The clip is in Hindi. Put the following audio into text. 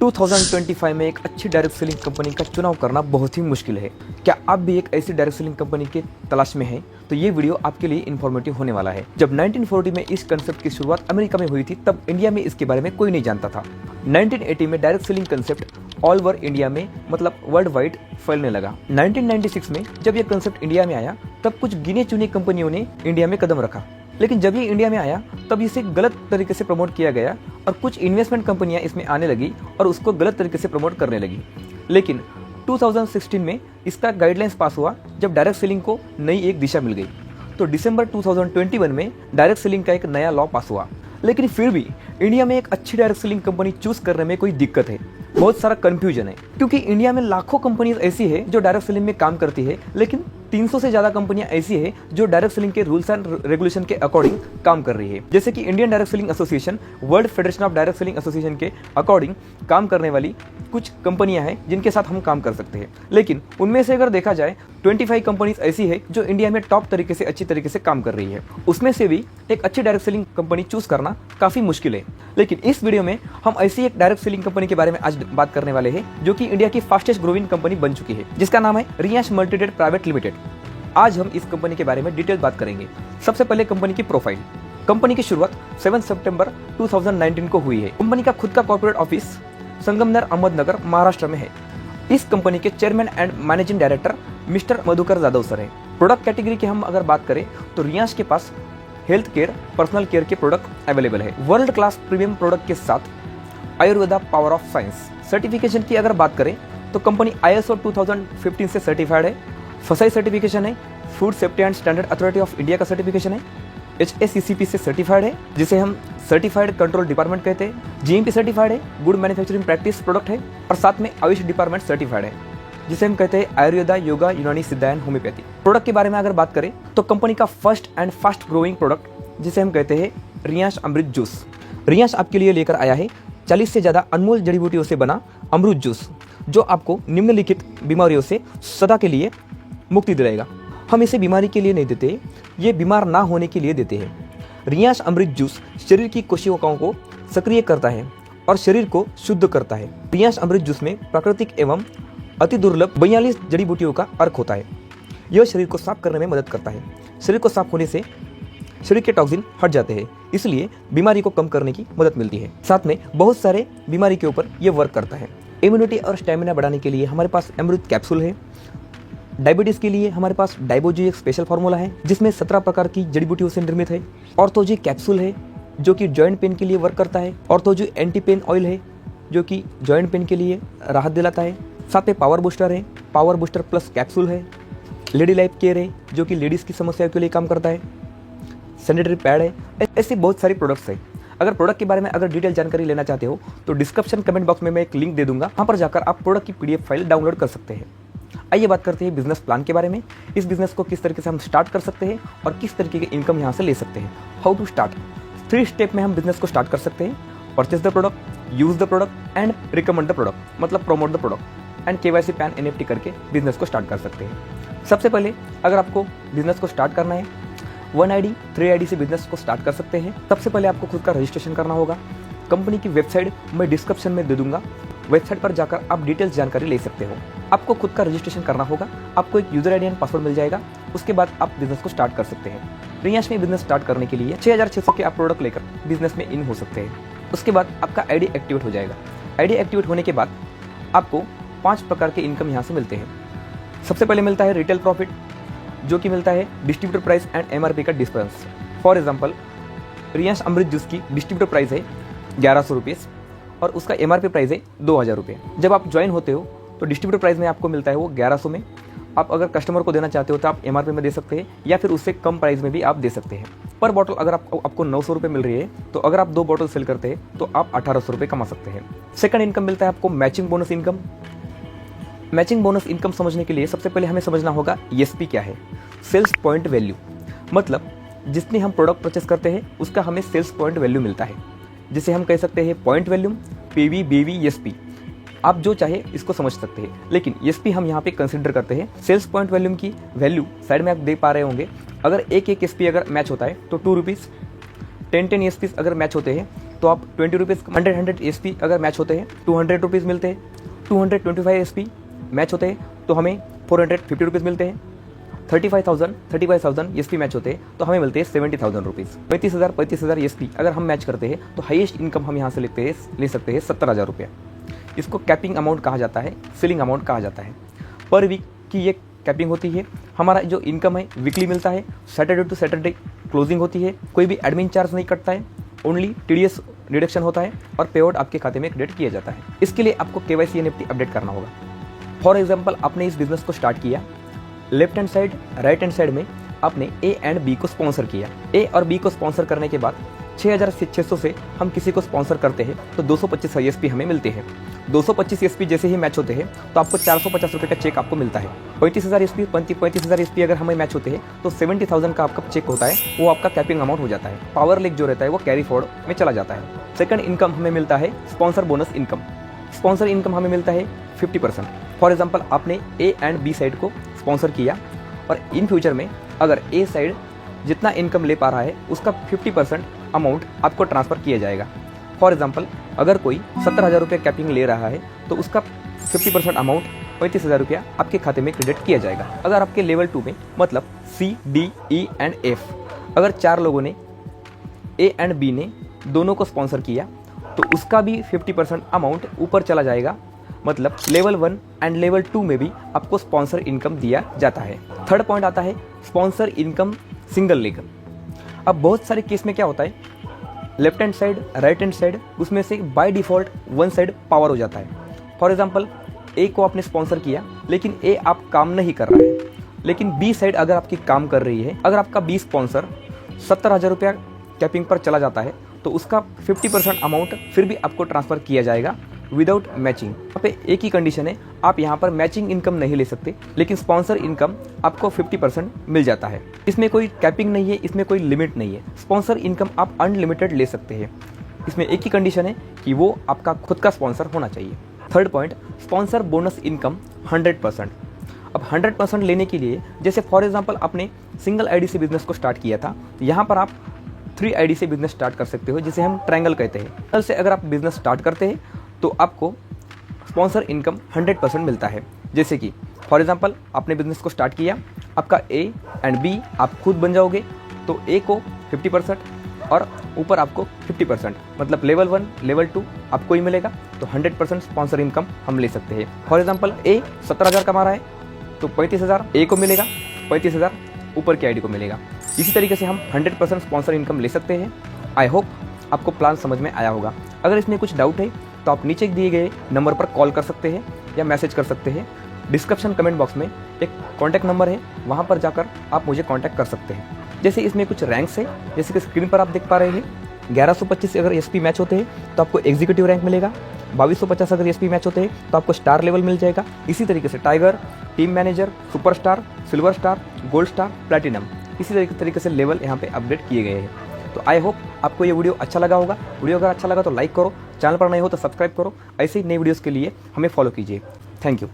2025 में एक अच्छी डायरेक्ट सेलिंग कंपनी का चुनाव करना बहुत ही मुश्किल है। क्या आप भी एक ऐसी डायरेक्ट सेलिंग कंपनी के तलाश में हैं? तो ये वीडियो आपके लिए इन्फॉर्मेटिव होने वाला है। जब 1940 में इस कंसेप्ट की शुरुआत अमेरिका में हुई थी, तब इंडिया में इसके बारे में कोई नहीं जानता था। 1980 में direct selling concept all over India में मतलब वर्ल्ड वाइड फैलने लगा। 1996 में जब यह कंसेप्ट इंडिया में आया, तब कुछ गिने चुने कंपनियों ने इंडिया में कदम रखा, लेकिन जब ये इंडिया में आया तब इसे गलत तरीके से प्रमोट किया गया और कुछ इन्वेस्टमेंट कंपनियां इसमें आने लगी और उसको गलत तरीके से प्रमोट करने लगी। लेकिन 2016 में इसका गाइडलाइंस पास हुआ, जब डायरेक्ट सेलिंग को नई एक दिशा मिल गई। तो दिसंबर 2021 में डायरेक्ट सेलिंग का एक नया लॉ पास हुआ। लेकिन फिर भी इंडिया में एक अच्छी डायरेक्ट सेलिंग कंपनी चूज करने में कोई दिक्कत है, बहुत सारा कंफ्यूजन है, क्योंकि इंडिया में लाखों कंपनीज ऐसी है जो डायरेक्ट सेलिंग में काम करती है, लेकिन 300 से ज्यादा कंपनियां ऐसी है जो डायरेक्ट सेलिंग के रूल्स एंड रेगुलेशन के अकॉर्डिंग काम कर रही है। जैसे कि Indian direct selling association world federation of direct selling association के अकॉर्डिंग काम करने वाली कुछ कंपनियां हैं जिनके साथ हम काम कर सकते हैं। लेकिन उनमें से अगर देखा जाए 25 कंपनीज ऐसी है जो इंडिया में टॉप तरीके से अच्छी तरीके से काम कर रही है। उसमें से भी एक अच्छी डायरेक्ट सेलिंग कंपनी चूज करना काफी मुश्किल है। लेकिन इस वीडियो में हम ऐसी एक डायरेक्ट सेलिंग कंपनी के बारे में आज बात करने वाले हैं जो कि इंडिया की फास्टेस्ट ग्रोइंग कंपनी बन चुकी है, जिसका नाम है रियांश मल्टीट्रेड प्राइवेट लिमिटेड। आज हम इस कंपनी के बारे में डिटेल बात करेंगे। सबसे पहले कंपनी की प्रोफाइल। कंपनी की शुरुआत 7 सितंबर 2019 को हुई है। कंपनी का खुद का कॉर्पोरेट ऑफिस संगमनेर अहमदनगर महाराष्ट्र में है। इस कंपनी के chairman and managing director mister Madhukar Jadhav sir हैं। प्रोडक्ट कैटेगरी की हम अगर बात करें तो रियांश के पास हेल्थ केयर, पर्सनल केयर के प्रोडक्ट अवेलेबल है। वर्ल्ड क्लास प्रीमियम प्रोडक्ट के साथ Ayurveda power of science certification की अगर बात करें तो कंपनी ISO 2015 से सर्टिफाइड है। फसाई सर्टिफिकेशन है, food safety and standard authority of India का सर्टिफिकेशन है, HACCP से सर्टिफाइड है, जिसे हम सर्टिफाइड कंट्रोल डिपार्टमेंट कहते हैं। GMP सर्टिफाइड है, गुड मैन्युफैक्चरिंग प्रैक्टिस प्रोडक्ट है, और साथ में आयुष डिपार्टमेंट सर्टिफाइड है, जिसे हम कहते हैं आयुर्वेदा, योगा, यूनानी सिद्धा एंड होम्योपैथी। प्रोडक्ट के बारे में अगर बात करें तो कंपनी का first and fast growing product जिसे हम कहते हैं रियांश अमृत जूस। रियांश आपके लिए लेकर आया है 40 से ज्यादा अनमोल जड़ी बूटियों से बना अमृत जूस, जो आपको निम्नलिखित बीमारियों से सदा के लिए मुक्ति दिलाएगा। हम इसे बीमारी के लिए नहीं देते, ये बीमार ना होने के लिए देते हैं। रियांश अमृत जूस शरीर की कोशिकाओं को सक्रिय करता है और शरीर को शुद्ध करता है। रियांश अमृत जूस में प्राकृतिक एवं अति दुर्लभ 42 जड़ी बूटियों का अर्क होता है। यह शरीर को साफ करने में मदद करता है। शरीर को साफ होने से शरीर के टॉक्सिन हट जाते हैं, इसलिए बीमारी को कम करने की मदद मिलती है। साथ में बहुत सारे बीमारी के ऊपर यह वर्क करता है। इम्यूनिटी और स्टेमिना बढ़ाने के लिए हमारे पास अमृत कैप्सूल है। डायबिटीज के लिए हमारे पास डायबोजी एक स्पेशल फार्मूला है, जिसमें 17 प्रकार की जड़ी बूटियों से निर्मित है। ऑर्थोजी कैप्सूल है, जो कि जॉइंट पेन के लिए वर्क करता है। ऑर्थोजी एंटी पेन ऑयल है, जो कि जॉइंट पेन के लिए राहत दिलाता है। साथ में पावर बूस्टर है, पावर बूस्टर प्लस कैप्सूल है। लेडी लाइफ केयर है, जो कि लेडीज की समस्याओं के लिए काम करता है। सैनिटरी पैड है। ऐसी बहुत सारी प्रोडक्ट्स है। अगर प्रोडक्ट के बारे में अगर डिटेल जानकारी लेना चाहते हो तो डिस्क्रिप्शन कमेंट बॉक्स में मैं एक लिंक दे दूंगा, वहां पर जाकर आप प्रोडक्ट की PDF फाइल डाउनलोड कर सकते हैं। आइए बात करते हैं बिजनेस प्लान के बारे में। इस बिजनेस को किस तरीके से हम स्टार्ट कर सकते हैं और किस तरीके की इनकम यहाँ से ले सकते हैं। How to start. 3 स्टेप में हम बिजनेस को स्टार्ट कर सकते हैं। Purchase the product, use the product and recommend the product, मतलब promote the product and KYC PAN NFT करके बिजनेस को स्टार्ट कर सकते हैं। सबसे पहले अगर आपको बिजनेस को स्टार्ट करना है 1 ID 3 ID से बिजनेस को स्टार्ट कर सकते हैं। सबसे पहले आपको खुद का रजिस्ट्रेशन करना होगा। कंपनी की वेबसाइट मैं डिस्क्रिप्शन में दे दूंगा, वेबसाइट पर जाकर आप डिटेल्स जानकारी ले सकते हो। आपको खुद का रजिस्ट्रेशन करना होगा, आपको एक यूजर ID एंड पासवर्ड मिल जाएगा। उसके बाद आप बिजनेस को स्टार्ट कर सकते हैं। रियांश में बिजनेस स्टार्ट करने के लिए 6600 के आप प्रोडक्ट लेकर बिजनेस में इन हो सकते हैं। उसके बाद आपका ID एक्टिवेट हो जाएगा। ID एक्टिवेट होने के बाद आपको 5 प्रकार के इनकम यहाँ से मिलते हैं। सबसे पहले मिलता है रिटेल प्रॉफिट, जो कि मिलता है डिस्ट्रीब्यूटर प्राइस एंड MRP का difference. For example, Riyansh Amrit juice की डिस्ट्रीब्यूटर प्राइस है 1100 रुपीज़ और उसका MRP प्राइस है 2000 रुपये। जब आप ज्वाइन होते हो तो डिस्ट्रीब्यूटर प्राइस में आपको मिलता है वो 1100 में। आप अगर कस्टमर को देना चाहते हो तो आप MRP में दे सकते हैं, या फिर उससे कम प्राइस में भी आप दे सकते हैं। पर बॉटल अगर आपको 900 रुपये मिल रही है, तो अगर आप 2 बॉटल सेल करते हैं तो आप 1800 रुपये कमा सकते हैं। सेकंड इनकम मिलता है आपको matching bonus income. Matching bonus income समझने के लिए सबसे पहले हमें समझना होगा ESP क्या है। सेल्स पॉइंट वैल्यू, मतलब जितने हम प्रोडक्ट परचेस करते हैं उसका हमें सेल्स पॉइंट वैल्यू मिलता है, जिसे हम कह सकते हैं point value, PV, BV, ESP। आप जो चाहे इसको समझ सकते हैं, लेकिन ESP हम यहाँ पे कंसिडर करते हैं। सेल्स पॉइंट वैल्यूम की वैल्यू साइड में आप देख पा रहे होंगे। अगर एक ESP अगर मैच होता है तो 2 रुपीज़, 10 ESPs अगर मैच होते हैं तो आप 20 रुपीज़ 100 एसपी अगर मैच होते हैं 200 रुपीज़ मिलते हैं। 225 एसपी मैच होते हैं तो हमें 450 रुपीज़ मिलते हैं। 35,000 एसपी मैच होते हैं तो हमें मिलते हैं 70,000 रुपीज़। 35,000 एसपी अगर हम मैच करते हैं तो हाईएस्ट इनकम हम यहाँ से ले सकते हैं 70,000 रुपये। इसको कैपिंग अमाउंट कहा जाता है, सीलिंग अमाउंट कहा जाता है। पर वीक की ये कैपिंग होती है। हमारा जो इनकम है वीकली मिलता है। सैटरडे टू सैटरडे क्लोजिंग होती है। कोई भी एडमिन चार्ज नहीं कटता है, ओनली टीडीएस डिडक्शन होता है और पे आउट आपके खाते में क्रेडिट किया जाता है। इसके लिए आपको केवाईसी एनएफटी अपडेट करना होगा। फॉर एग्जाम्पल, आपने इस बिजनेस को स्टार्ट किया, left hand side right hand side में आपने ए एंड बी को स्पॉन्सर किया। ए और बी को स्पॉन्सर करने के बाद 6,600 से हम किसी को स्पॉन्सर करते हैं तो 225 एसपी हमें मिलते हैं। 225 एसपी जैसे ही मैच होते हैं तो आपको 450 रुपये का चेक आपको मिलता है। 35,000 एसपी अगर हमें मैच होते हैं तो 70,000 का आपका चेक होता है, वो आपका कैपिंग अमाउंट हो जाता है। पावर लेग जो रहता है वो कैरी फॉरवर्ड में चला जाता है। सेकंड इनकम हमें मिलता है sponsor bonus income. Sponsor income हमें मिलता है 50%। फॉर एग्जाम्पल, आपने ए एंड बी साइड को स्पॉन्सर किया और इन फ्यूचर में अगर ए साइड जितना इनकम ले पा रहा है उसका 50% अमाउंट आपको ट्रांसफ़र किया जाएगा। फॉर एग्जाम्पल, अगर कोई 70,000 रुपये कैपिंग ले रहा है तो उसका 50% अमाउंट 35,000 रुपया आपके खाते में क्रेडिट किया जाएगा। अगर आपके लेवल 2 में मतलब C D E and F अगर 4 लोगों ने ए एंड बी ने दोनों को स्पॉन्सर किया तो उसका भी 50% अमाउंट ऊपर चला जाएगा। मतलब लेवल 1 एंड लेवल 2 में भी आपको स्पॉन्सर इनकम दिया जाता है। थर्ड पॉइंट आता है स्पॉन्सर इनकम सिंगल लेग। अब बहुत सारे केस में क्या होता है, left hand side right hand side उसमें से by default one side power हो जाता है। फॉर एग्जांपल, ए को आपने स्पॉन्सर किया लेकिन ए आप काम नहीं कर रहा है, लेकिन बी साइड अगर आपकी काम कर रही है, अगर आपका बी स्पॉन्सर 70,000 रुपया कैपिंग पर चला जाता है तो उसका 50% अमाउंट फिर भी आपको ट्रांसफ़र किया जाएगा विदाउट मैचिंग। यहाँ पे एक ही कंडीशन है, आप यहाँ पर मैचिंग इनकम नहीं ले सकते, लेकिन स्पॉन्सर इनकम आपको 50% मिल जाता है। इसमें कोई कैपिंग नहीं है, इसमें कोई लिमिट नहीं है। स्पॉन्सर इनकम आप अनलिमिटेड ले सकते हैं। इसमें एक ही कंडीशन है कि वो आपका खुद का स्पॉन्सर होना चाहिए। Third point, sponsor bonus income 100%। अब 100% लेने के लिए, जैसे फॉर एग्जाम्पल आपने सिंगल आईडी से बिजनेस को स्टार्ट किया था, यहाँ पर आप 3 आईडी से बिजनेस स्टार्ट कर सकते हो, जिसे हम ट्रायंगल कहते हैं। ट्रायंगल से अगर आप बिजनेस स्टार्ट करते हैं तो आपको स्पॉन्सर इनकम 100% मिलता है। जैसे कि फॉर एग्जांपल, आपने बिजनेस को स्टार्ट किया, आपका ए एंड बी आप खुद बन जाओगे तो ए को 50% और ऊपर आपको 50%, मतलब लेवल 1 लेवल 2 आपको ही मिलेगा। तो 100% स्पॉन्सर इनकम हम ले सकते हैं। फॉर एग्जांपल, ए 70,000 कमा रहा है तो 35,000 ए को मिलेगा, 35,000 ऊपर की आईडी को मिलेगा। इसी तरीके से हम 100% स्पॉन्सर इनकम ले सकते हैं। आई होप आपको प्लान समझ में आया होगा। अगर इसमें कुछ डाउट है तो आप नीचे दिए गए नंबर पर कॉल कर सकते हैं या मैसेज कर सकते हैं। डिस्क्रिप्शन कमेंट बॉक्स में एक कॉन्टैक्ट नंबर है, वहाँ पर जाकर आप मुझे कॉन्टैक्ट कर सकते हैं। जैसे इसमें कुछ रैंक्स है, जैसे कि स्क्रीन पर आप देख पा रहे हैं। 1125 अगर एसपी मैच होते हैं तो आपको एग्जीक्यूटिव रैंक मिलेगा। 2250 अगर एसपी मैच होते हैं तो आपको स्टार लेवल मिल जाएगा। इसी तरीके से tiger, team manager, superstar, silver star, gold star, platinum, इसी तरीके से लेवल यहाँ पे अपडेट किए गए हैं। तो आई होप आपको ये वीडियो अच्छा लगा होगा। वीडियो अगर अच्छा लगा तो लाइक करो, चैनल पर नए हो तो सब्सक्राइब करो। ऐसे ही नई वीडियोस के लिए हमें फॉलो कीजिए। Thank you.